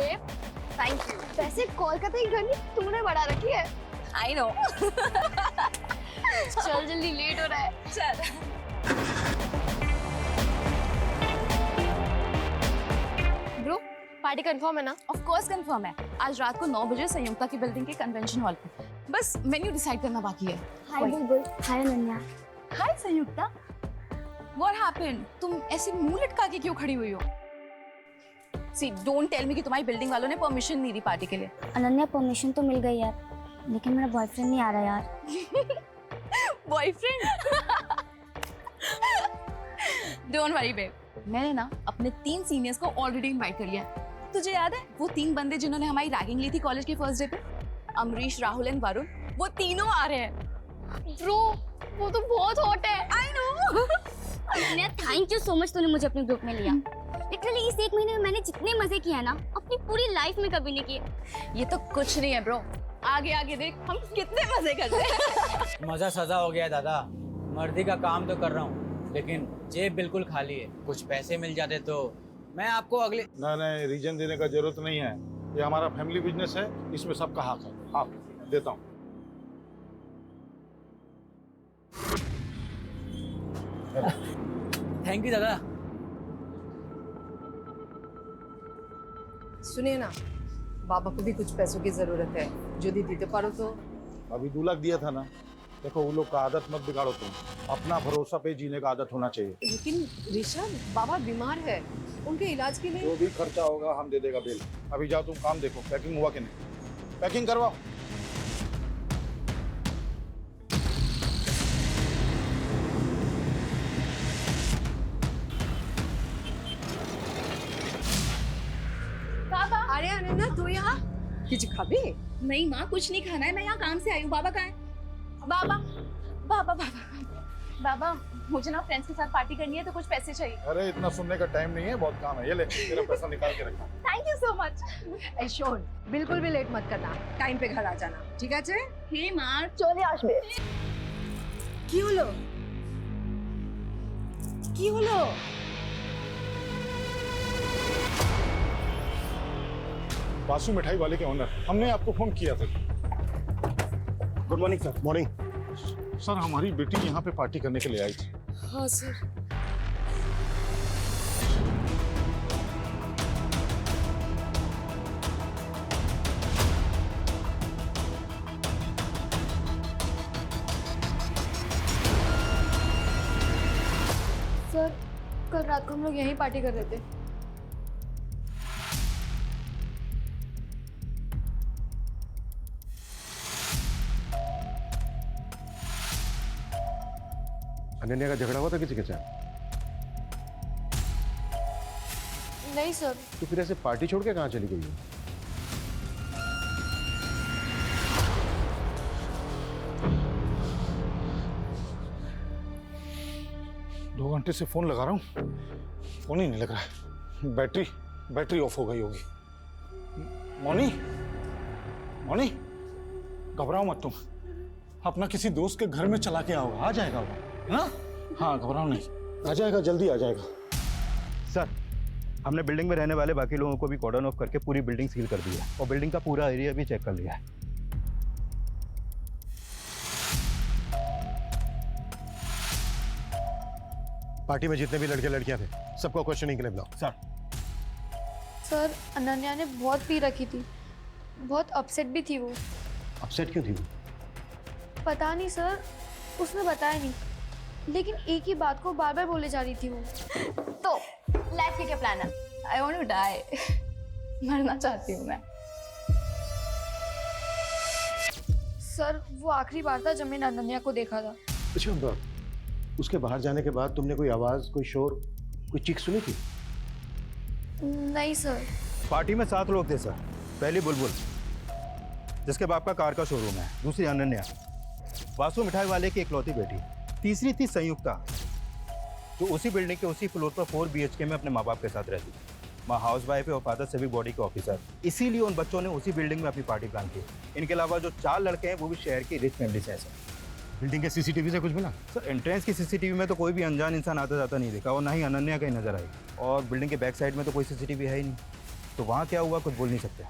Babe. Thank you. वैसे कोलकाता की गर्मी तुमने बढ़ा रखी है। I know. चल जल्दी, लेट हो रहा है। चल। ब्रो, पार्टी कंफर्म है ना? ऑफ कोर्स कंफर्म है। आज रात को 9 बजे संयुक्ता की बिल्डिंग के कन्वेंशन हॉल पे। बस मेन्यू डिसाइड करना बाकी है। हाय बुलबुल। हाय अनन्या। हाय संयुक्ता। What happened? तुम ऐसे मुंह लटका के क्यों खड़ी हुई हो? See, don't tell me कि तुम्हारी बिल्डिंग वालों ने परमिशन नहीं दी पार्टी के लिए। अनन्या परमिशन तो मिल गई यार, लेकिन मेरा बॉयफ्रेंड नहीं आ रहा यार। बॉयफ्रेंड? डोंट वरी बेब, मैंने ना अपने 3 सीनियर्स को ऑलरेडी इनवाइट कर लिया है। तुझे याद है वो 3 बंदे जिन्होंने हमारी रैगिंग ली थी कॉलेज के फर्स्ट डे पे? अमरीश, राहुल एंड वरुण, वो तीनों आ रहे हैं। ब्रो, वो तो बहुत हॉट है। I know. Ananya thank you so much, तूने मुझे अपने ग्रुप में लिया। लिटरली इस 1 महीने में मैंने जितने मजे किए ना अपनी पूरी लाइफ में कभी नहीं किए। ये तो कुछ नहीं है ब्रो, आगे आगे देख हम कितने मजे करते हैं। मजा सजा हो गया दादा। मर्दी का काम तो कर रहा हूँ, लेकिन जेब बिल्कुल खाली है। कुछ पैसे मिल जाते तो मैं आपको अगले। नहीं, रीजन देने का जरूरत नहीं है। ये हमारा फैमिली बिजनेस है, इसमें सबका हक है। हाँ, देता हूँ। थैंक यू दादा। सुनिए ना, बाबा को भी कुछ पैसों की जरूरत है, जो दी दीते पारो तो। अभी 2 लाख दिया था ना। देखो, वो लोग का आदत मत बिगाड़ो तुम। अपना भरोसा पे जीने का आदत होना चाहिए। लेकिन ऋषभ, बाबा बीमार है, उनके इलाज के लिए। जो भी खर्चा होगा हम दे देगा बिल। अभी जाओ तुम काम देखो, पैकिंग हुआ कि नहीं। पैकिंग करवाओ। बाबा। अरे अनन्या, तू यहाँ कुछ खाबी? नहीं माँ, कुछ नहीं खाना है, मैं यहाँ काम से आई हूँ। बाबा कहाँ है? बाबा बाबा बाबा बाबा, मुझे ना फ्रेंड्स के साथ पार्टी करनी है, तो कुछ पैसे चाहिए। अरे इतना सुनने का टाइम नहीं है, बहुत काम है। ये ले, तेरा पैसा निकाल के रखा। Thank you so much. Shown, बिल्कुल भी लेट मत करना, टाइम पे घर आ जाना, ठीक है? हे माँ, চলে আসবে। কি হলো? কি হলো? बासु मिठाई वाले के ओनर, हमने आपको फोन किया था। Good morning sir. Morning sir, हमारी बेटी यहाँ पे पार्टी करने के लिए आई थी। हाँ सर। सर, कल रात को हम लोग यहीं पार्टी कर रहे थे। अनन्या का झगड़ा हुआ था किसी के साथ? नहीं सर। तो फिर ऐसे पार्टी छोड़ के कहाँ चली गई है? दो घंटे से फोन लगा रहा हूँ, फोन ही नहीं लग रहा है। बैटरी ऑफ हो गई होगी। मोनी, मोनी, घबराओ मत तुम। अपना किसी दोस्त के घर में चला के आओ, आ जाएगा वो। हाँ हाँ, घबराओ नहीं, आ जाएगा, जल्दी आ जाएगा। सर, हमने बिल्डिंग में रहने वाले बाकी लोगों को भी कॉर्डन ऑफ करके पूरी बिल्डिंग सील कर दी है और बिल्डिंग का पूरा एरिया भी चेक कर लिया है। पार्टी में जितने भी लड़के लड़कियां थे सबको क्वेश्चनिंग के लिए बुलाओ। सर, अनन्या ने बहुत पी रखी थी, बहुत अपसेट भी थी वो। अपसेट क्यों थी वो? पता नहीं सर, उसने बताया नहीं, लेकिन एक ही बात को बार बार बोले जा रही थी वो। तो लाइफ के क्या प्लान है? I want to die. मरना चाहती हूँ मैं। सर, वो आखिरी बार था जब मैंने अनन्या को देखा था। अच्छा, उसके बाहर जाने के बाद तुमने कोई आवाज, कोई शोर, कोई चीख सुनी थी? नहीं सर। पार्टी में 7 लोग थे सर। पहली बुलबुल, जिसके बाप का कार का शोरूम है। दूसरी अनन्या, बासु मिठाई वाले की इकलौती बेटी। तीसरी थी संयुक्ता, जो उसी बिल्डिंग के उसी फ्लोर पर 4 BHK में अपने माँ बाप के साथ रहती थी। माँ हाउस वाइफ है और फादर सिविक बॉडी के ऑफिसर। इसीलिए उन बच्चों ने उसी बिल्डिंग में अपनी पार्टी प्लान की। इनके अलावा जो 4 लड़के हैं वो भी शहर की रिच फैमिली से हैं सर। बिल्डिंग के सीसीटीवी से कुछ मिला? सर, एंट्रेंस की सीसीटीवी में तो कोई भी अनजान इंसान आता जाता नहीं दिखा और ना ही अनन्या कहीं नजर आई। और बिल्डिंग के बैक साइड में तो कोई सीसीटीवी है ही नहीं। तो वहाँ क्या हुआ कुछ बोल नहीं सकते।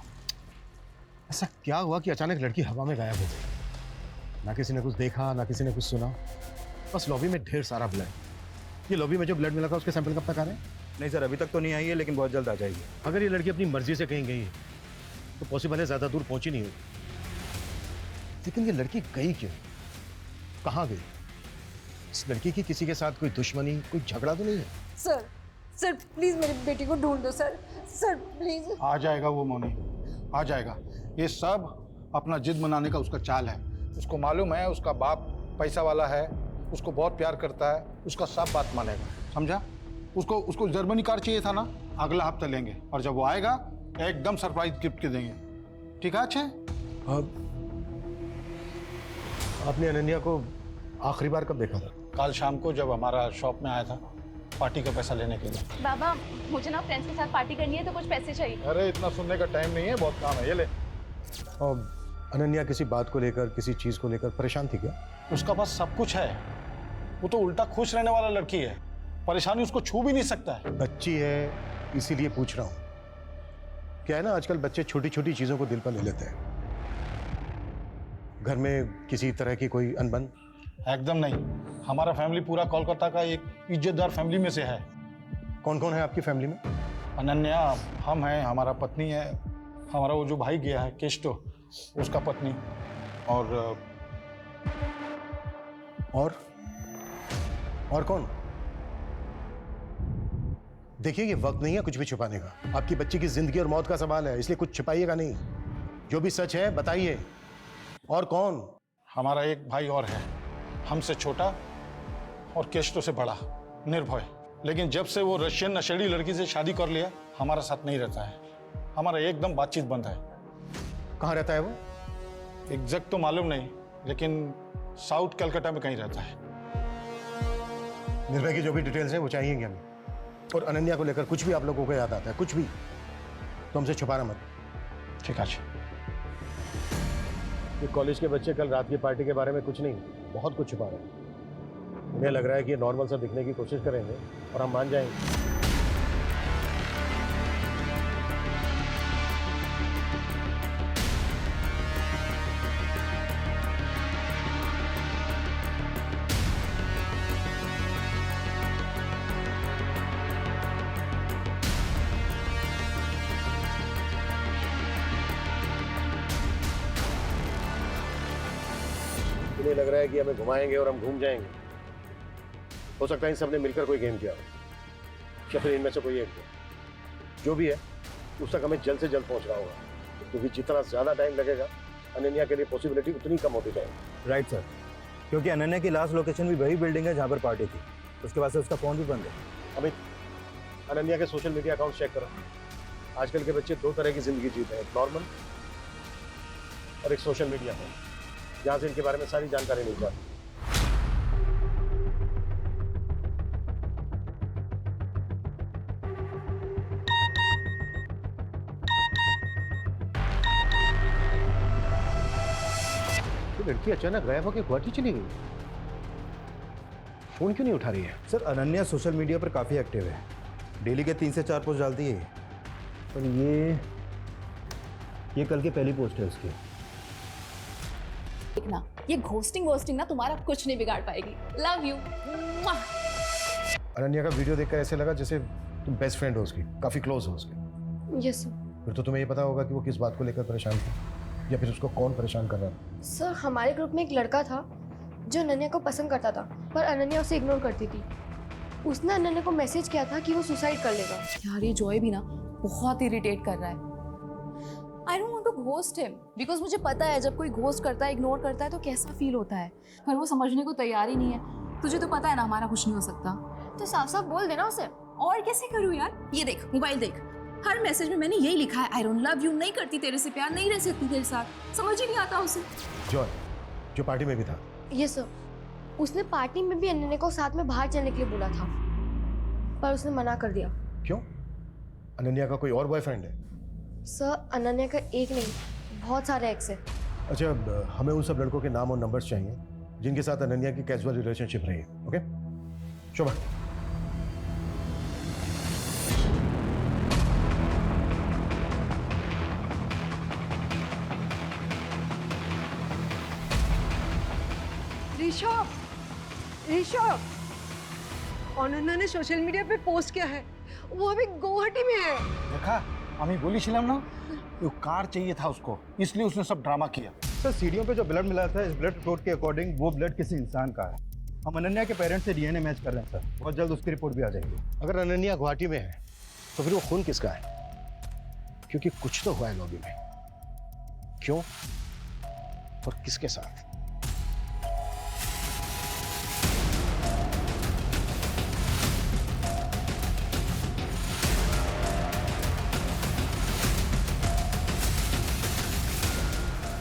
ऐसा क्या हुआ कि अचानक लड़की हवा में गायब हो गई? ना किसी ने कुछ देखा, ना किसी ने कुछ सुना। बस लॉबी में ढेर सारा ब्लड। ये लॉबी में जो ब्लड मिला था उसके सैंपल कब तक आ रहे हैं? नहीं सर, अभी तक तो नहीं आई है, लेकिन बहुत जल्द आ जाएगी। अगर ये लड़की अपनी मर्जी से कहीं गई है तो पॉसिबल है ज्यादा दूर पहुंची नहीं होगी। लेकिन ये लड़की गई क्यों, कहाँ गई? इस लड़की की किसी के साथ कोई दुश्मनी, कोई झगड़ा तो नहीं है? सर सर प्लीज मेरी बेटी को ढूंढ दो सर, सर प्लीज। आ जाएगा वो मौनी, आ जाएगा। ये सब अपना जिद मनाने का उसका चाल है। उसको मालूम है उसका बाप पैसा वाला है, उसको बहुत प्यार करता है, उसका सब बात मानेगा, समझा? उसको उसको जर्मनी कार चाहिए था ना, अगला हफ्ता लेंगे, और जब वो आएगा एकदम सरप्राइज गिफ्ट के देंगे। ठीक है? अच्छे आपने अनन्या को आखिरी बार कब देखा था? कल शाम को जब हमारा शॉप में आया था पार्टी का पैसा लेने के लिए। बाबा मुझे ना फ्रेंड्स के साथ पार्टी करनी है तो कुछ पैसे चाहिए। अरे इतना सुनने का टाइम नहीं है, बहुत काम है, ये ले। और अनन्या किसी बात को लेकर, किसी चीज को लेकर परेशान थी क्या? उसका पास सब कुछ है, वो तो उल्टा खुश रहने वाला लड़की है, परेशानी उसको छू भी नहीं सकता है। बच्ची है इसीलिए पूछ रहा हूँ। क्या है ना, आजकल बच्चे छोटी छोटी चीजों को दिल पर ले लेते हैं। घर में किसी तरह की कोई अनबन? एकदम नहीं, हमारा फैमिली पूरा कोलकाता का एक इज्जतदार फैमिली में से है। कौन कौन है आपकी फैमिली में? अनन्या, हम हैं, हमारा पत्नी है, हमारा वो जो भाई गया है केस्टो, उसका पत्नी, और कौन? देखिए ये वक्त नहीं है कुछ भी छुपाने का। आपकी बच्ची की जिंदगी और मौत का सवाल है, इसलिए कुछ छुपाइएगा नहीं। जो भी सच है बताइए। और कौन? हमारा एक भाई और है, हमसे छोटा और केस्टो से बड़ा, निर्भय। लेकिन जब से वो रशियन नशेड़ी लड़की से शादी कर लिया, हमारा साथ नहीं रहता है, हमारा एकदम बातचीत बंद है। कहाँ रहता है वो? एग्जैक्ट तो मालूम नहीं, लेकिन साउथ कलकत्ता में कहीं रहता है। निर्भय की जो भी डिटेल्स हैं वो चाहिएंगे हमें। और अनन्या को लेकर कुछ भी आप लोगों को याद आता है, कुछ भी, तो हमसे छुपाना मत। ठीक है। ये कॉलेज के बच्चे कल रात की पार्टी के बारे में कुछ नहीं, बहुत कुछ छुपा रहे हैं। उन्हें लग रहा है कि ये नॉर्मल सा दिखने की कोशिश करेंगे और हम मान जाएंगे। इन्हें लग रहा है कि हमें घुमाएंगे और हम घूम जाएंगे। हो सकता है इन सबने मिलकर कोई गेम किया हो, या फिर इनमें से कोई एक हो। जो भी है उस तक हमें जल्द से जल्द पहुंचना होगा, क्योंकि जितना ज्यादा टाइम लगेगा अनन्या के लिए पॉसिबिलिटी उतनी कम होती जाएगी। राइट सर, क्योंकि अनन्या की लास्ट लोकेशन भी वही बिल्डिंग है जहाँ पर पार्टी थी। उसके बाद से उसका फ़ोन भी बंद है। अमित, अनन्या के सोशल मीडिया अकाउंट चेक करो। आजकल के बच्चे दो तरह की जिंदगी जीते हैं, एक नॉर्मल और एक सोशल मीडिया है, जहाँ से इनके बारे में सारी जानकारी मिल जाती है। लड़की अचानक गायब होकर गुवाहाटी चली गई, फोन क्यों नहीं उठा रही है? सर अनन्या सोशल मीडिया पर काफ़ी एक्टिव है, डेली के 3 से 4 पोस्ट डालती है। पर ये कल की पहली पोस्ट है उसकी। देखना ये घोस्टिंग वोस्टिंग ना तुम्हारा कुछ नहीं बिगाड़ पाएगी। Love you. अनन्या का वीडियो देखकर ऐसे लगा जैसे तुम बेस्ट फ्रेंड हो उसकी, काफी क्लोज हो उसके। Yes sir. फिर तो तुम्हें ये पता होगा कि वो किस बात को लेकर परेशान थी, या फिर उसको कौन परेशान कर रहा था? सर हमारे ग्रुप में एक लड़का था जो अनन्या को पसंद करता था, पर अनन्या उसे इग्नोर करती थी। उसने अनन्या को मैसेज किया था कि वो सुसाइड कर लेगा। यार ये जॉय भी ना बहुत इरिटेट कर रहा है। I don't want to ghost him because मुझे पता है जब कोई घोस्ट करता है, इग्नोर करता है तो कैसा फील होता है, पर वो समझने को तैयार ही नहीं है। तुझे तो पता है ना हमारा कुछ नहीं हो सकता। तो साफ साफ बोल देना उसे। और कैसे करूँ यार? ये देख मोबाइल देख, हर मैसेज में मैंने यही लिखा है, आई डोंट लव यू, नहीं करती तेरे से प्यार, नहीं रह सकती तेरे साथ। समझ ही नहीं आता उसे। जॉय जो पार्टी में भी था। Yes sir. उसने पार्टी में भी अनन्या को साथ में बाहर चलने के लिए बोला था, पर उसने मना कर दिया। क्यों? अनन्या का कोई और बॉयफ्रेंड है? सर अनन्या का एक नहीं, बहुत सारे एक्स है। अच्छा, अब हमें उन सब लड़कों के नाम और नंबर्स चाहिए जिनके साथ अनन्या की कैजुअल रिलेशनशिप रही है। ओके शोभा। ऋषभ, ऋषभ, অনন্যা ने सोशल मीडिया पे पोस्ट किया है, वो अभी गुवाहाटी में है। देखा, हमें बोली ना, वो कार चाहिए था उसको, इसलिए उसने सब ड्रामा किया। सर सीढ़ियों पे जो ब्लड मिला था, इस ब्लड रिपोर्ट के अकॉर्डिंग वो ब्लड किसी इंसान का है। हम अनन्या के पेरेंट्स से डीएनए मैच कर रहे हैं सर, बहुत जल्द उसकी रिपोर्ट भी आ जाएगी। अगर अनन्या गुवाहाटी में है तो फिर वो खून किसका है? क्योंकि कुछ तो हुआ है लॉबी में। क्यों और किसके साथ?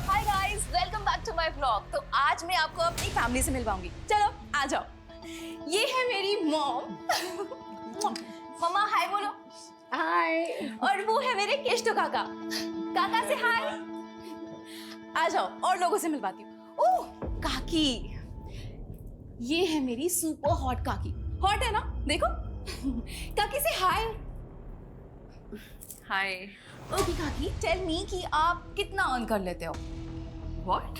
Hi guys, welcome back to my vlog. तो आज मैं आपको अपनी फैमिली से मिलवाऊंगी। चलो आ जाओ। ये है मेरी मॉम। मम्मा हाय बोलो। हाय। और वो है मेरे केष्टो काका। काका से हाय। आ जाओ और लोगों से मिलवाती हूँ। ओह काकी, ये है मेरी सुपर हॉट काकी। हॉट है ना, देखो। काकी से हाय। हाय। ओके काकी, टेल मी कि आप कितना अर्न कर लेते हो? व्हाट?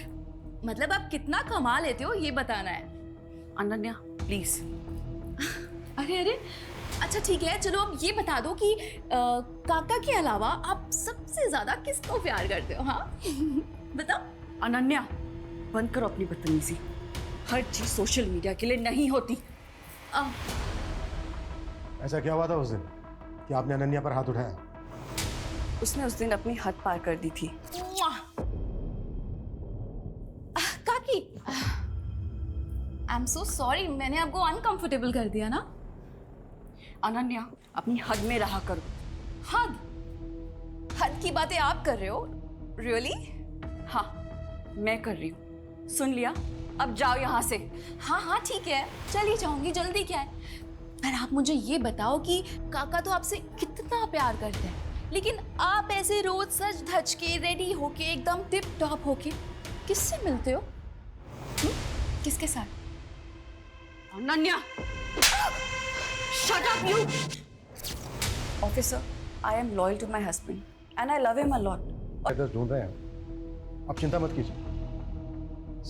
मतलब आप कितना कमा लेते हो ये बताना है। अनन्या प्लीज। अरे अरे, अच्छा ठीक है, चलो अब ये बता दो कि काका के अलावा आप सबसे ज्यादा किसको प्यार करते हो? हाँ बताओ। अनन्या बंद करो अपनी बदतमीजी। हर चीज सोशल मीडिया के लिए नहीं होती। ऐसा क्या हुआ था उस दिन कि आपने अनन्या पर हाथ उठाया? उसने उस दिन अपनी हद पार कर दी थी। काकी, आई एम सो सॉरी, मैंने आपको अनकंफर्टेबल कर दिया ना? अनन्या अपनी हद में रहा करो। हद? हद की बातें आप कर रहे हो? रियली? हाँ मैं कर रही हूँ। सुन लिया, अब जाओ यहाँ से। हाँ हाँ ठीक है, चली जाऊंगी, जल्दी क्या है। पर आप मुझे ये बताओ कि काका तो आपसे कितना प्यार करते हैं, लेकिन आप ऐसे रोज सज धज के रेडी होके एकदम टिप टॉप होके किससे मिलते हो? किसके साथ? Ananya shut up you. Officer, I am loyal to my husband and I love him a lot. Address ढूंढ रहे हैं, आप चिंता मत कीजिए,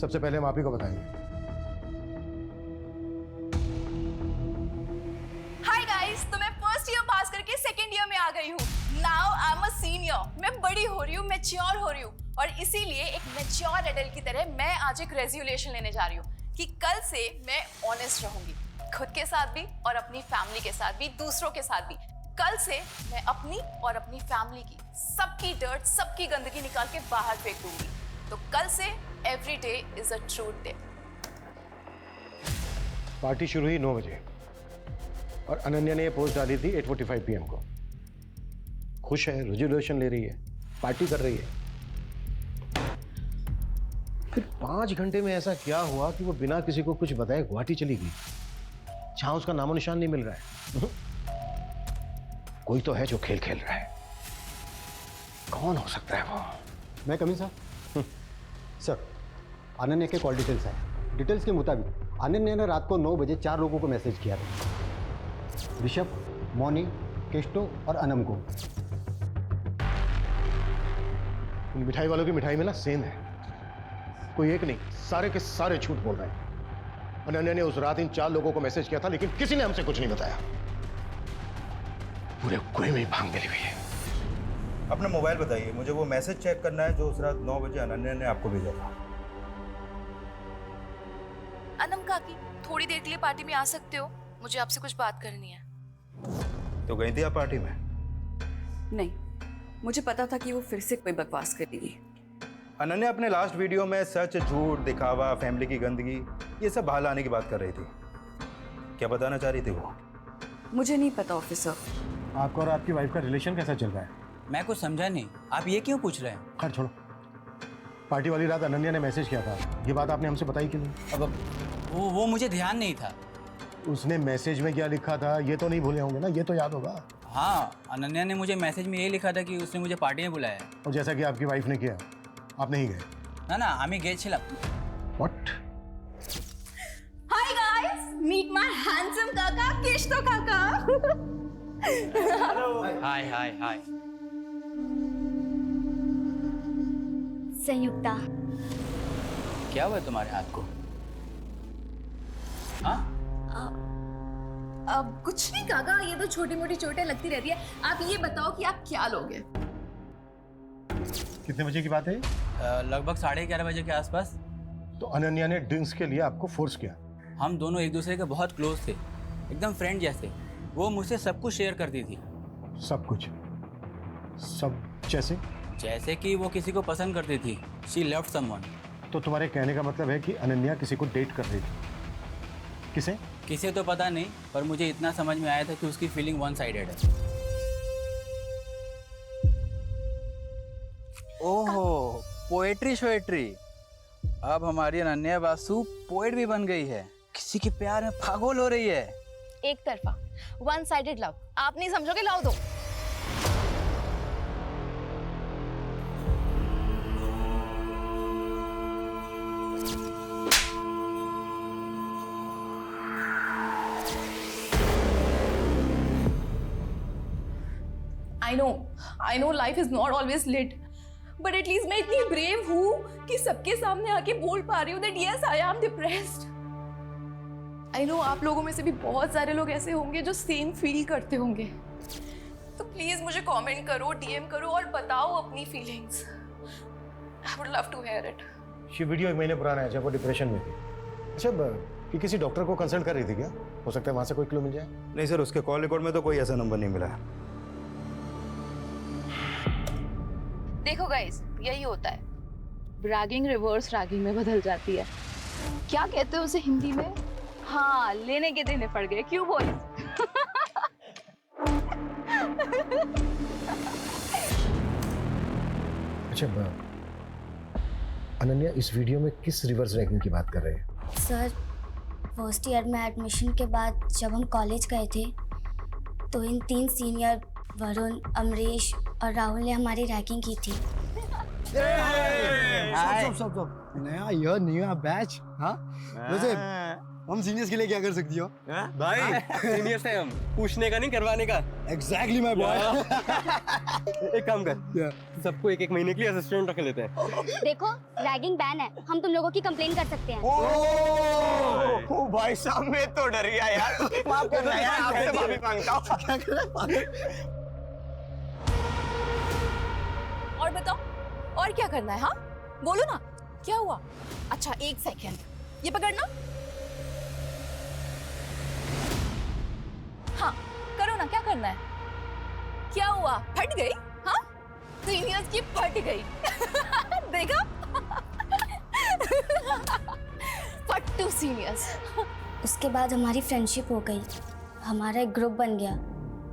सबसे पहले हम आप ही को बताएंगे। हाय गाइस, तो मैं फर्स्ट ईयर पास करके सेकंड ईयर में आ गई हूँ। Now I am a senior. मैं बड़ी हो रही हूँ, मैच्योर हो रही हूँ, और इसीलिए एक मैच्योर एडल्ट की तरह मैं आज एक रेजोल्यूशन लेने जा रही हूँ कि कल से मैं ऑनेस्ट रहूंगी, खुद के साथ भी और अपनी फैमिली के साथ भी, दूसरों के साथ भी। कल से मैं अपनी और अपनी फैमिली की सबकी डर्ट, सबकी गंदगी निकाल के बाहर फेंक दूंगी। तो कल से every day is a truth day. Party शुरू हुई 9 बजे और अनन्या ने ये पोस्ट डाली थी 8:45 PM को। खुश है, रेजोल्यूशन ले रही है, पार्टी कर रही है। फिर 5 घंटे में ऐसा क्या हुआ कि वो बिना किसी को कुछ बताए गुवाहाटी चली गई, जहां उसका नामो निशान नहीं मिल रहा है। कोई तो है जो खेल खेल रहा है। कौन हो सकता है वो? मैं कमी सर। सर, अनन्या के कॉल डिटेल्स हैं। डिटेल्स के मुताबिक अनन्या ने रात को 9 बजे 4 लोगों को मैसेज किया था। ऋषभ, मौनी, केष्टो और अनम को। उन मिठाई वालों की मिठाई में ना सेंध है, कोई एक नहीं, सारे के सारे झूठ बोल रहे हैं। अनन्या ने उस रात इन 4 लोगों को मैसेज किया था, लेकिन किसी ने हमसे कुछ नहीं बताया। पूरे कुएं में भांग मिली हुई है। अपना मोबाइल बताइए, मुझे वो मैसेज चेक करना है जो उस रात 9 बजे अनन्या ने आपको भेजा था। अनम काकी, थोड़ी देर के लिए पार्टी में आ सकते हो? मुझे आपसे कुछ बात करनी है। तो गई थी आप पार्टी में? नहीं, मुझे पता था कि वो फिर से कोई बकवास करेगी। अनन्या अपने लास्ट वीडियो में सच, झूठ, दिखावा, फैमिली की गंदगी, ये सब बाहर लाने की बात कर रही थी। क्या बताना चाह रही थी वो? मुझे नहीं पता ऑफिसर। आपका और आपकी वाइफ का रिलेशन कैसा चल रहा है? मैं कुछ समझा नहीं, आप ये क्यों पूछ रहे हैं? खैर छोड़ो, पार्टी वाली रात अनन्या ने मैसेज किया था, ये बात आपने हमसे बताई क्यों नहीं? अब वो मुझे ध्यान नहीं था। उसने मैसेज में क्या लिखा था ये तो नहीं भूले होंगे ना, ये तो याद होगा। हाँ, अनन्या ने मुझे मैसेज में ये लिखा था कि उसने मुझे पार्टी में बुलाया है। और जैसा कि आपकी वाइफ ने किया, आप नहीं गए? ना ना, আমি গেছিলাম। What? Hi guys, meet my handsome kaka, Keshto kaka. हाय हाय हाय। संयुक्ता, क्या हुआ तुम्हारे हाथ को? हाँ? अब कुछ नहीं काका, ये तो छोटी मोटी चोटें लगती रहती है। आप ये बताओ कि आप क्या लोगे? कितने बजे की बात है? लगभग 11:30 बजे के आसपास। तो अनन्या ने ड्रिंक्स के लिए आपको फोर्स किया? हम दोनों एक दूसरे के बहुत क्लोज थे, एकदम फ्रेंड जैसे। वो मुझसे सब कुछ शेयर करती थी। सब कुछ? सब जैसे? जैसे कि वो किसी को पसंद करती थी। She loved someone. तो तुम्हारे कहने का मतलब है कि अनन्या किसी को डेट कर रही थी? किसे? किसे तो पता नहीं, पर मुझे इतना समझ में आया था कि उसकी फीलिंग वन साइडेड है। ओहो, पोएट्री शोएट्री। अब हमारी अनन्या बासु पोएट भी बन गई है, किसी के प्यार में पागल हो रही है। एक तरफा, वन साइडेड लव। आप नहीं समझोगे, लाओ दो। I know life is not always lit, but at least मैं इतनी brave हूँ कि सबके सामने आके बोल पा रही हूँ that yes, I am depressed. I know आप लोगों में से भी बहुत सारे लोग ऐसे होंगे जो सेम फील करते होंगे। तो प्लीज मुझे कमेंट करो, डीएम करो और बताओ अपनी feelings. I would love to hear it. ये वीडियो 1 महीने पुराना है जब वो डिप्रेशन में थी। अच्छा, कि किसी डॉक्टर को कंसल्ट कर रही थी क्या? हो सकता है वहां से कोई क्लू मिल जाए। नहीं सर, उसके कॉल रिकॉर्ड में तो कोई ऐसा नंबर नहीं मिला है। देखो गाइस, यही होता है, रैगिंग रिवर्स रैगिंग में बदल जाती है। क्या कहते हैं उसे हिंदी में? हाँ, लेने के देने पड़ गए। क्यों बोल? अच्छा, अनन्या इस वीडियो में किस रिवर्स रैगिंग की बात कर रहे हैं? सर, फर्स्ट ईयर में एडमिशन के बाद जब हम कॉलेज गए थे तो इन 3 सीनियर वरुण, अमरीश और राहुल ने हमारी रैगिंग की थी। स्टॉप। नया बैच। हाँ, वैसे हम सीनियर्स के लिए क्या कर सकती हो? भाई सीनियर से हम पूछने का नहीं, करवाने का। Exactly my boy. एक काम कर, सबको 1-1 महीने के लिए असिस्टेंट रख लेते हैं। देखो, रैगिंग बैन है, हम तुम लोगों की कंप्लेन कर सकते हैं। ओ भाई साहब, मैं तो डर गया यार। माफ करना यार, आपसे माफी मांगता हूँ। क्या कर रहा है? और बताओ, और क्या करना है? हाँ बोलो ना, क्या हुआ? अच्छा, 1 सेकेंड, ये पकड़ना। हाँ करो ना, क्या करना है? क्या हुआ? फट गई? हाँ, सीनियर्स की फट गई। देखा? फट्टू सीनियर्स। उसके बाद हमारी फ्रेंडशिप हो गई, हमारा एक ग्रुप बन गया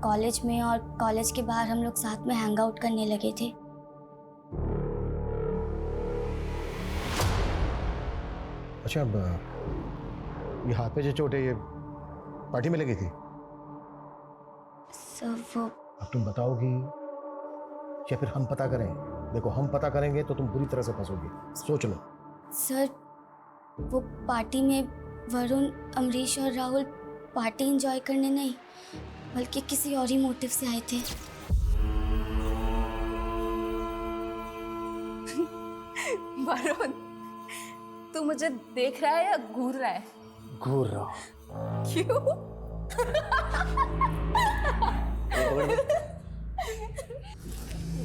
कॉलेज में, और कॉलेज के बाहर हम लोग साथ में हैंग आउट करने लगे थे। अच्छा, अब ये हाथ पे जो चोट है, ये पार्टी में लगी थी? सर वो अब तुम बताओगी या फिर हम पता करें? देखो, हम पता करेंगे तो तुम बुरी तरह से फंसोगी, सोच लो। सर, वो पार्टी में वरुण, अमरीश और राहुल पार्टी एंजॉय करने नहीं बल्कि किसी और ही मोटिव से आए थे। वरुण, तू मुझे देख रहा है या घूर रहा है? घूर रहा हूं। क्यों?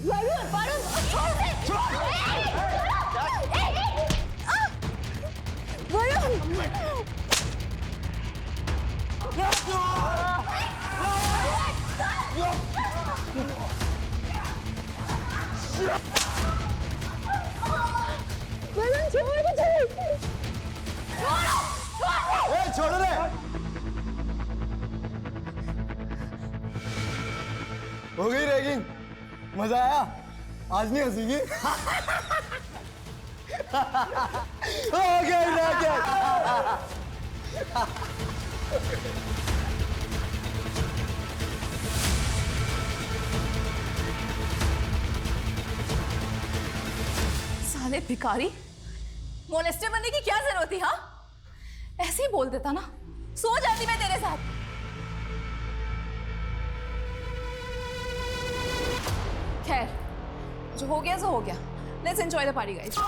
वरुण, वरुण, छोड़ दे! वरुण! वरुण, छोड़ दे! छोड़ रे। हो गई रैगिंग? मजा आया? आज नहीं हंसीगी? हो गई रैगिंग। साले भिखारी, मोलेस्टर बनने की क्या जरूरत थी? हाँ, ऐसे ही बोल देता ना, सो जाती मैं तेरे साथ। खैर, जो हो गया सो हो गया। Let's enjoy the party guys.